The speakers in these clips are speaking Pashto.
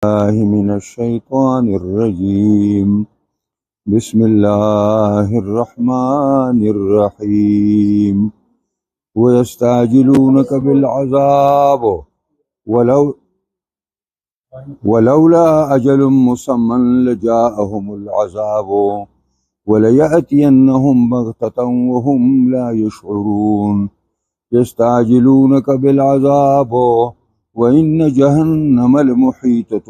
الله من الشيطان الرجيم. بسم الله الرحمن الرحيم. ويستعجلونك بالعذاب ولولا أجل مسمى لجاءهم العذاب وليأتينهم بغتة وهم لا يشعرون. يستعجلونك بالعذاب وإن جهنم لمحيطة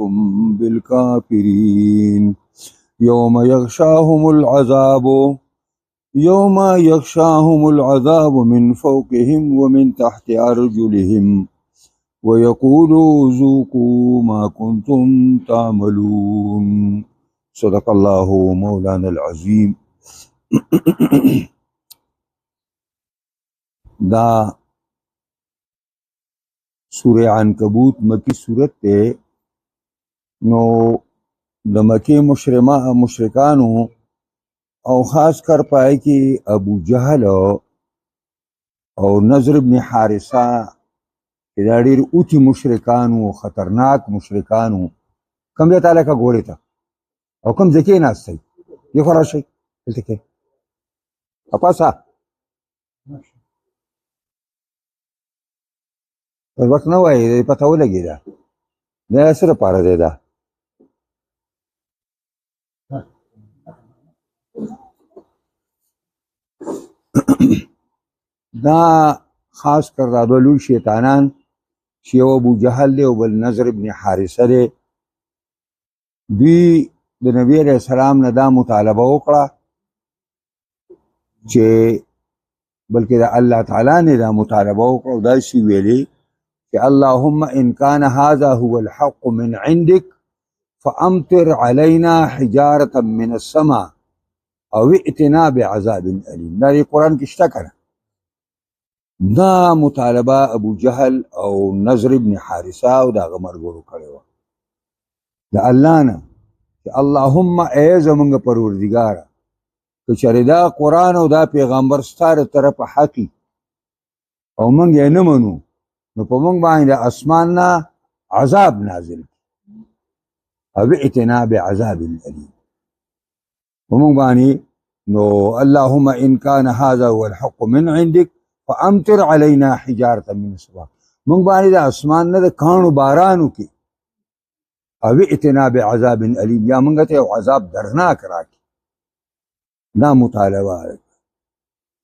بالكافرين. يوم يغشاهم العذاب من فوقهم ومن تحت أرجلهم ويقولوا ذوقوا ما كنتم تعملون. صدق الله مولانا العظيم. دا سورہ عنکبوت مکی صورت تے نو د مکی مشرکانو او خاص کر پائے کہ ابو جہل او نضر ابن حارثہ دا ډیر اوتی مشرکانو خطرناک مشرکانو کم دی تعالی کا گولی تا او کم ذکی ناستی یہ خورا شئی دلتکی اپاسا وقت نه وای پته ولګی دا سره پاره دی دا خاص کر دا دولو شیطانان چې یو ابو جهل دی او بل نضر ابن حارثه دی دوی د نبی علیہ السلام نه دا مطالبه وکړه چې بلکې د الله تعالی نه دا مطالبه وکړه او دا شی ویلي کہ اللهم ان كان هذا هو الحق من عندك فامطر علينا حجارة من السماء او ائتنا بعذاب الیم. دا دی قرآن کی شتا کرا دا مطالبه ابو جهل او نضر ابن حارثہ او دا غمرګورو کړو دا الله نه کہ اللهم اے زمونږ پروردگار که چېرې دا قرآن او دا پیغمبر ستاره طرف حقی او مونږ یې نه منو نو په مونږ باندې اسمان نه عذاب نازل او ائتنا بعذاب الیم. په مونږ باندې نو اللهم ان كان هذا هو الحق من عندك فامطر علينا حجارة من السماء مونږ باندې د اسمان نه د کانو بارانو کې او ائتنا بعذاب الیم یا مونږ ته عذاب درناک راکړي. دا مطالبه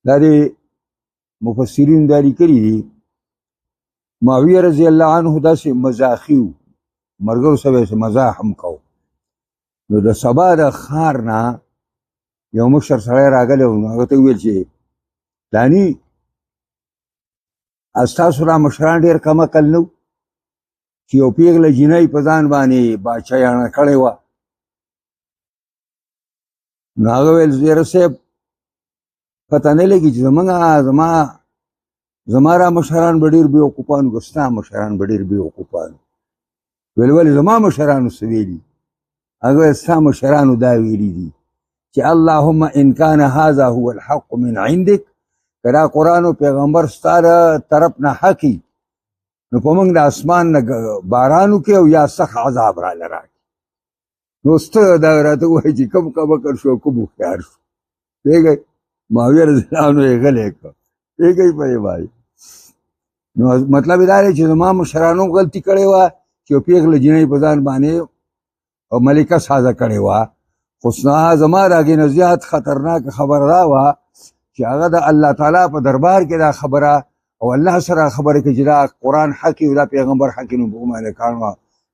دا دی مفسرین دا لیکلي دي معاویه رضی الله عنه داسې مزاحي و مرګرو سره یې مزاح هم کو نو د سبا د ښار نه یو مشر سړی راغلی و نو هغه ته وویل چې داني ستاسو را مشران ډېر کم عقل نه و چې یو پیغله جینۍ په ځان باندې باچایانه کړې وه نو هغه ویل یاره صاحب پته نه لګي چې زما را مشران به ډېر بېوقوفان که ستا مشران به ډېر بېوقوفان ویل ولې زما مشرانو څه ویلي هغه ویل ستا مشرانو دا ویلي دي چې اللهم ان كان هذا هو الحق من عندك که دا قرآن او پیغمبر ستا د طرف نه حقي نو په موږ د اسمان نه باران وکړي او یا سخت عذاب راله راکړي. نو سته دا راته ووایي چې کوم کبکر شو کوم هوښیار شو پوهېږئ معاویه رضی الله عنه یې غلی کړ پوهېږئ په دې باندې نو مطلب دا دی چې زما مشرانو غلطي کړې وه چې یو پیغله جینۍ په ځان باندې او ملکه سازه کړې وه خو زما د هغې نه زیات خطرناکه خبره دا وه چې هغه د الله تعالی په دربار کې دا خبره او الله سره خبره کې چې دا قرآن حق او دا پیغمبر حق نو په باندې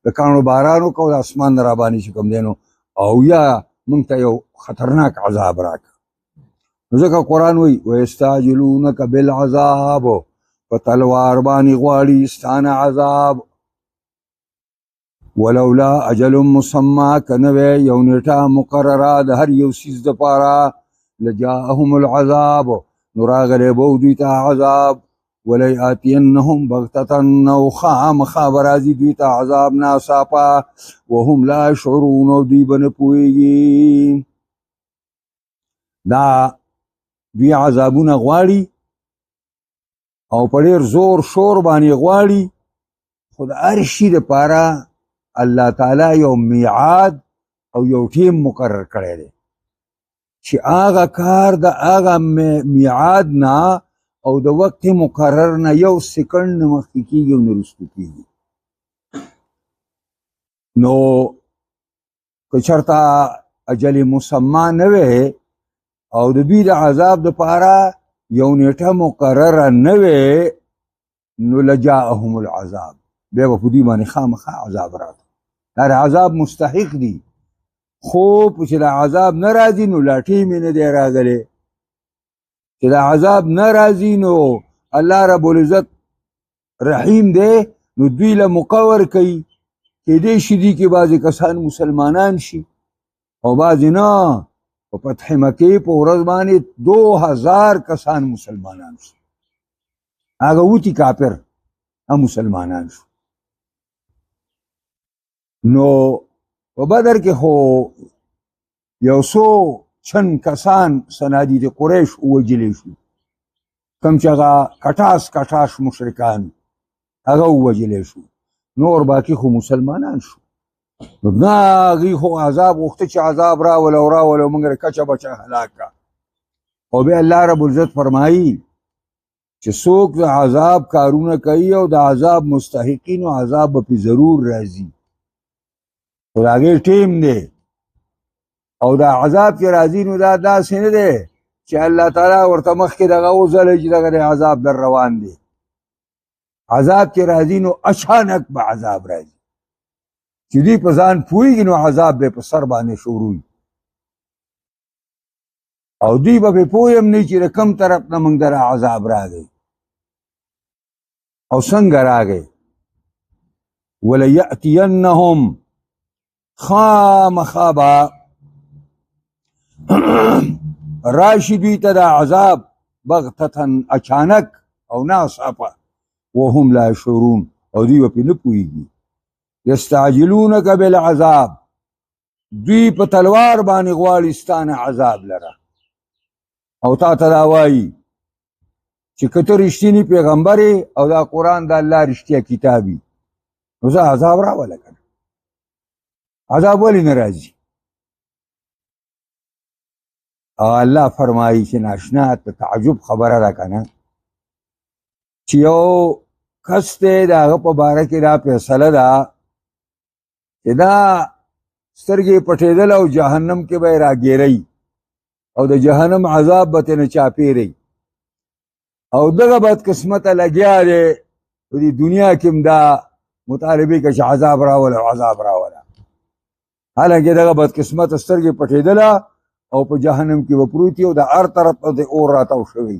د کاڼو باران وکړو د اسمان نه راباندې چې کوم دی نو او یا موږ ته یو خطرناک عذاب راکړه. نو ځکه قرآن وایي ویستعجلونک بالعذاب په تلوار باندې غواړي ستانه عذاب ولولا اجل مسمى که نه وی یو نیټه مقرره د هر یو څیز دپاره لجاءهم العذاب نو راغلی به دوی ته عذاب ولیاتینهم بغتة او خامخا به راځي دوی ته عذاب ناڅاپه وهم لا یشعرون او دوی به نه پوهېږي. دا دوی عذابونه غواړي او په ډېر زور شور باندې غواړي خو د هر شي دپاره الله تعالی یو میعاد او یو ټیم مقرر کړی دی چې هغه کار د هغه میعاد نه او د وخت مقرر نه یو سکند نه مخکې کېږي او نه وروسته کېږي. نو که چېرته اجل مسما نه وی او د دوی د عذاب دپاره یو نیټه مقرره نه وی نو لجاءهم العذاب، بیا به په دوی باندې خامخا عذاب راته. دا د عذاب مستحق دي، خو چې د عذاب نه راځي نو لا ټیم یې نه دی راغلی. چې د عذاب نه راځي نو الله رب العزت رحیم دی، نو دوی له مقور کوي. کېدی شي دي کې بعضې کسان مسلمانان شي او بعضې نه. په فتح مکې په ورځ باندې 2000 کسان مسلمانان شي، هغه وتي کافر هم مسلمانان شو. نو په بدر کې خو یو څو چند کسان صنادید قریش ووجلی شو، کوم چې هغه کټاس مشرکان هغه ووجلی شو، نور باقي خو مسلمانان شو. نو هغوی خو عذاب غوښته چې عذاب راول او موږ کچه بچه هلاک کا. او بیا الله رب العزت فرمایي چې څوک د عذاب کارونه کوي او د عذاب مستحقینو عذاب به پې ضرور راځي. خو د هغې ټیم دی او دا عذاب چې راځي نو دا داسې نه دی چې الله تعالی ورته مخکې دغه وځلی چې دغه عذاب در روان دی. عذاب چې راځي نو اچانک به عذاب راځي چې دوی په ځان پوهېږي نو عذاب به په سر باندې شروع او دوی به پې پوه هم نه چې د کوم طرف نه موږ دره عذاب راغی او څنګه راغی. وليأتینهم خامخا به راشي دوی ته دا عذاب بغتتن اچانک او ناڅاپه وهم لا يشعرون او دوی به پې نه پوهېږي. یستعجلونک بالعذاب، دوی په تلوار باندې غواړي ستانه عذاب لره او تا ته دا وایي چې که ته رښتینی پیغمبر او دا قرآن د الله رښتیا کتاب وي نو زه عذاب راوله که نه. عذاب ولې نه راځي؟ او الله فرمایي چې ناشنا ته تعجب خبره ده که نه، چې یو کس دی د هغه په باره کې دا فیصله ده چې دا سترګې پټېدل او جهنم کې به یې راګیری او د جهنم عذاب به ترې نه چاپېری او دغه بدقسمته لګیا دی په دې دنیا کې هم دا مطالبې کوي چې عذاب راوله عذاب راوله، حالانکې دغه بدقسمته سترګې پټېدله او په جهنم کې به پروت او د هر طرف ته د اور راتاو شوی.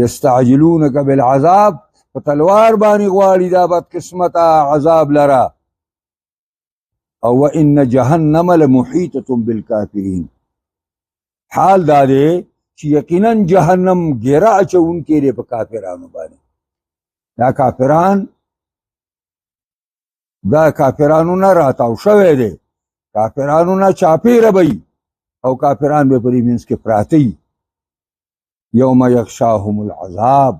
یستعجلونک بالعذاب، په تلوار باندې غواړي دا بدقسمته عذاب لره. او وان جهنم لمحیطة بالکافرین، حال دا دی چې یقینا جهنم ګیره اچونکی دی په کافرانو باندې. دا کافرانو نه راتاو شوی دی، کافرانو نه چاپېره به او کافران به په دې منځ کې پراته وي. یوم یغشاهم العذاب،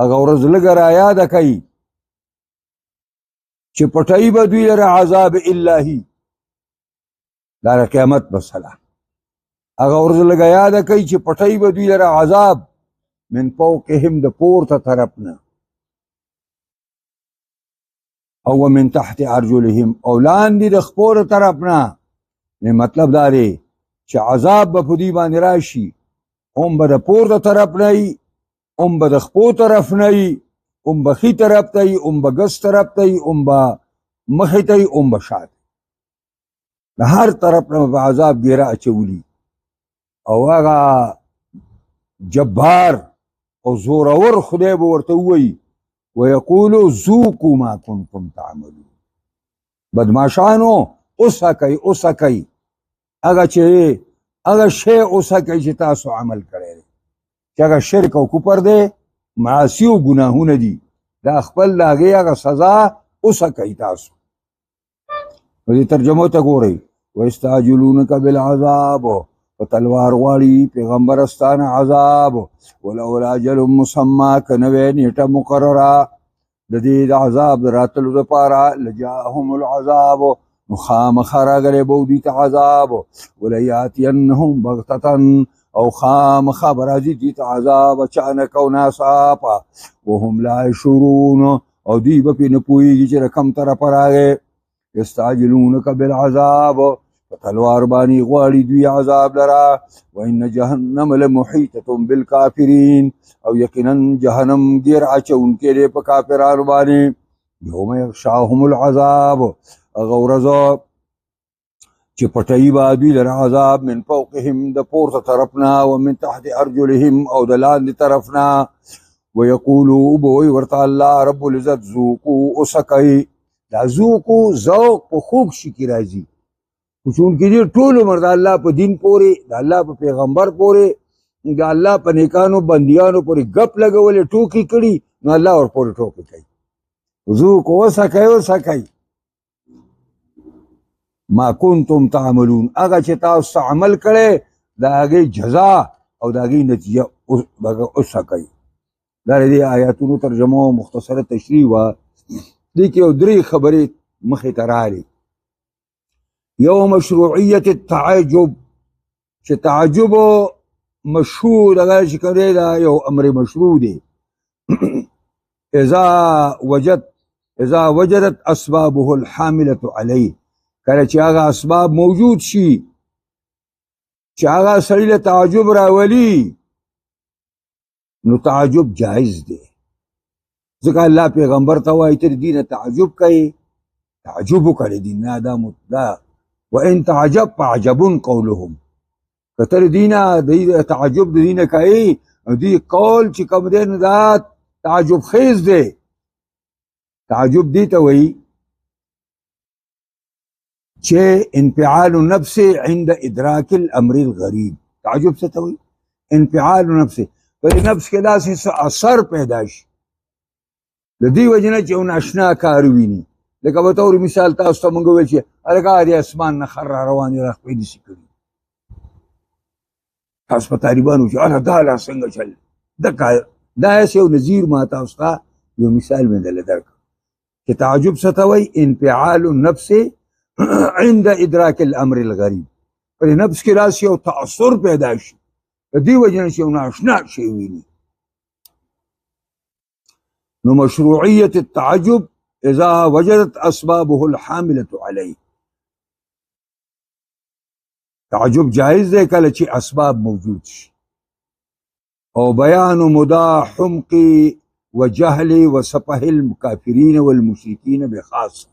هغه ورځ لږه رایاده کوي چې پټوي به دوی لره عذاب الهي، دا د قیامت مسله. هغه ورځ لږه یاده کوي چې پټوي به دوی لره عذاب من فوقهم، د پورته طرف نه، او ومن تحت ارجلهم، او لاندې د خپو د طرف نه. مطلب دا دی چې عذاب به په دوی باندې راشي، هم به د پورته طرف نه وي، هم به د خپو طرف نه وي، هم به ښي طرف ته وي، هم به ګس طرف ته وي، هم به مخې ته وي، هم به شاته. د هر طرف نه به عذاب ګیره اچولي او هغه جبار او زورور خدای به ورته ووایي ویقولو ذوقوا ما کنتم تعملون، بدماشانو اوسکئ هغه شی اوسکئ چې تاسو عمل کړی دی، چې هغه شرک او کفر دی، معاصي او ګناهونه دي، دا خپل د هغې هغه سزا اوسکئ تاسو. نو دې ترجمو ته ګورئ، ویستعجلونک بالعذاب، په تلوار غواړي پیغمبر ستانه عذاب، ولولا اجل مسمی، که نه وی نیټه مقرره، د دې د عذاب د راتلو دپاره لجاءهم العذاب نو خامخا راغلی به دوی ته عذاب ولیاتینهم بغتة او خامخا به راځي دوی ته عذاب اچانک او ناڅاپه وهم لا یشعرون او دوی به پرې نه پوهېږي چې د کوم طرفه راغی یستعجلونک بالعذاب په تلوار باندې غواړي دوی عذاب لره وان جهنم لمحیطة بالکافرین او یقینا جهنم ډېر اچونکی دی په کافرانو باندې یوم یغشاهم العذاب هغه ورځ چې پټوي به دوی لره عذاب من فوقهم د پورته طرف نه ومن تحت ارجلهم او د لاندې طرف نه ویقولو به وایي ورته الله رب العزت ذوقو اوسکئ دا ذوقو ذوق په خوږ شي کې راځي خو چونکې دې ټول عمر د الله په دین پورې د الله په پیغمبر پورې د الله په نیکانو بندیانو پورې ګپ لګولې ټوکې کړي نو الله ورپورې ټوکې کوي ذوقو اوسکئ ما کنتم تعملون هغه چې تاسو عمل کړی د هغې جزا او د هغې نتیجه اوسکئ دا د دې آیاتونو ترجمه او مختصره تشریح وه دې کې یو درې خبرې مخې ته راغلې یو مشروعیت التعجب چې تعجب مشهور هغه چې کوم دی دا یو امر مشروع دی اذا وجدت اسبابه الحامله علیه کله چې هغه اسباب موجود شي چې هغه سړي له تعجب راولي نو تعجب جایز دی ځکه الله پیغمبر ته وایي ته د دې نه تعجب کوي تعجب وکړې دي نه دا وان تعجب فعجب قولهم که ته د دې نه د تعجب د دې نه کوي نو دې قول چې کوم دی نو دا تعجب خیز دی تعجب دې ته وایي چې انفعال النفس عند ادراک الامر الغریب تعجب څه ته وایي انفعال النفس په نفس کې داسې اثر پیدا شي د دې وجې نه چې یو ناشنا کار وویني لکه به طور مثال تاسو ته موږ وویل چې هلکه د اسمان نه خر را روان دی راخپې داسې کړي تاسو په طالبانو چې هله دا لا څنګه چل دا هسې یو نظیر ما تاسو ته یو مثال مې دله درکړ چې تعجب څه ته وایي انفعال النفس عند ادراک الامر الغریب په نفس کې داسې یو تأثر پیدا شي د دې وجې نه چې یو ناشنا شی وویني نو مشروعیت التعجب اذا وجدت اسبابه الحامله علیه تعجب جائز دی کله چې اسباب موجود شي او بیان مدى حمق وجهل وسفه الكافرین والمشرکین بخاصه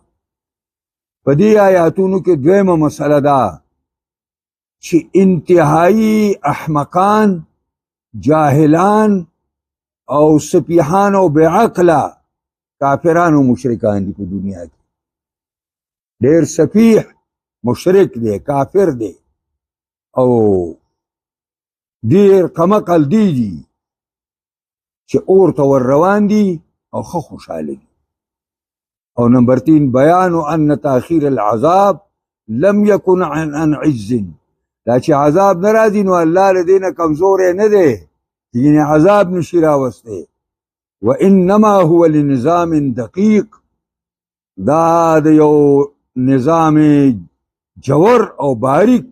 په دې آیاتونو کې دویمه مسله ده چې انتهایی احمقان جاهلان او سپیحان او بیعقله کافران او مشرکان دي په دنیا کې ډېر سپیح مشرک دی کافر دی او ډېر کمعقل دي چې اور ته ور روان دي او ښه خوشحاله دي او نمبر 3 بیان ان تاخیر العذاب لم يكن عن عز دا چې عذاب نه راځي نو الله له دې نه کمزوری نه دی یعنی عذاب نشي راوستی وانما هو لنظام دقیق دا د یو نظام جوور او باریک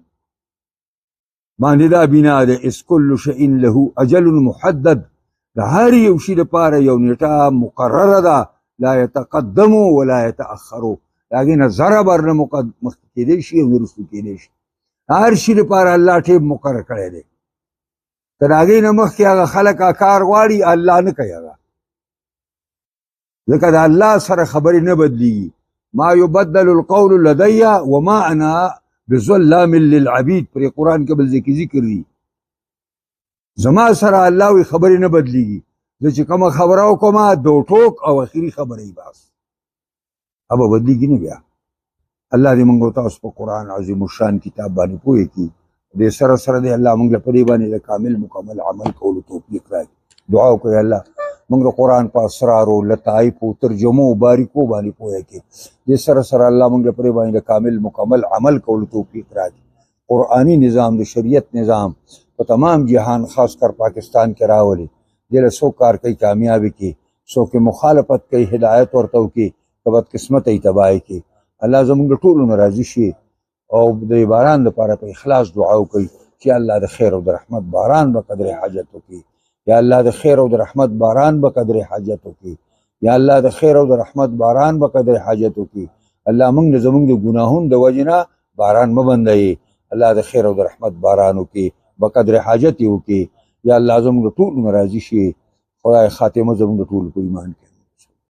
باندې دا بنا ده اس کل شيء له اجل محدد د هر یو شي لپاره یو نیټه مقرره ده لا يتقدم ولا يتأخر هغې نه ذره بر نه مخکې کېدی شي او وروسته کېدی شي هر شي لپاره الله ټیم مقرر کړی دی تر هغې نه مخکې هغه خلک کار غواړي الله نه کوي هغه ځکه د الله سره خبرې نه بدلیږي ما يبدل القول لدي وما انا بظلام للعبید پر قرآن کې بل ځای کې ذکر دی زما سره الله وی خبرې نه بدلیږي زه چې کومه خبره وکړم دو ټوک او اخري خبره یې بس ابه بدلیږي نه بیا الله دې موږ تاسو په قرآن عظیم الشان کتاب باندې پوهې کړي دې سره سره دې الله موږ له په دې باندې د کامل مکمل عمل کولو توفیق راکړي دعا وکړئ الله موږ د قرآن په اسرارو لطایفو ترجمو باریکو باندې پوهې کړي دې سره سره الله موږ له په دې باندې د کامل مکمل عمل کولو توفیق راکړي قرآني نظام د شریعت نظام په تمام جهان خاص کر پاکستان کې راولي دې له څوک کار کوي کامیابي کې څوک مخالفت کوي هدایت ورته وکړي که بدقسمته یې تباه کړي. الله زموږ د ټولو نه راضي شي او د باران لپاره په اخلاص دعا وکړي چې الله د خیر او د رحمت باران به قدر حاجت وکړي. یا الله د خیر او د رحمت باران به قدر حاجت وکړي. یا الله د خیر او د رحمت باران به قدر حاجت وکړي. الله موږ د زموږ د ګناهونو د وجې نه باران مه بندوي. الله د خیر او د رحمت باران وکړي، به قدر حاجت یې وکړي. یا الله زموږ د ټولو نه راضي شي. خدای خاتمه زموږ د ټولو په ایمان کې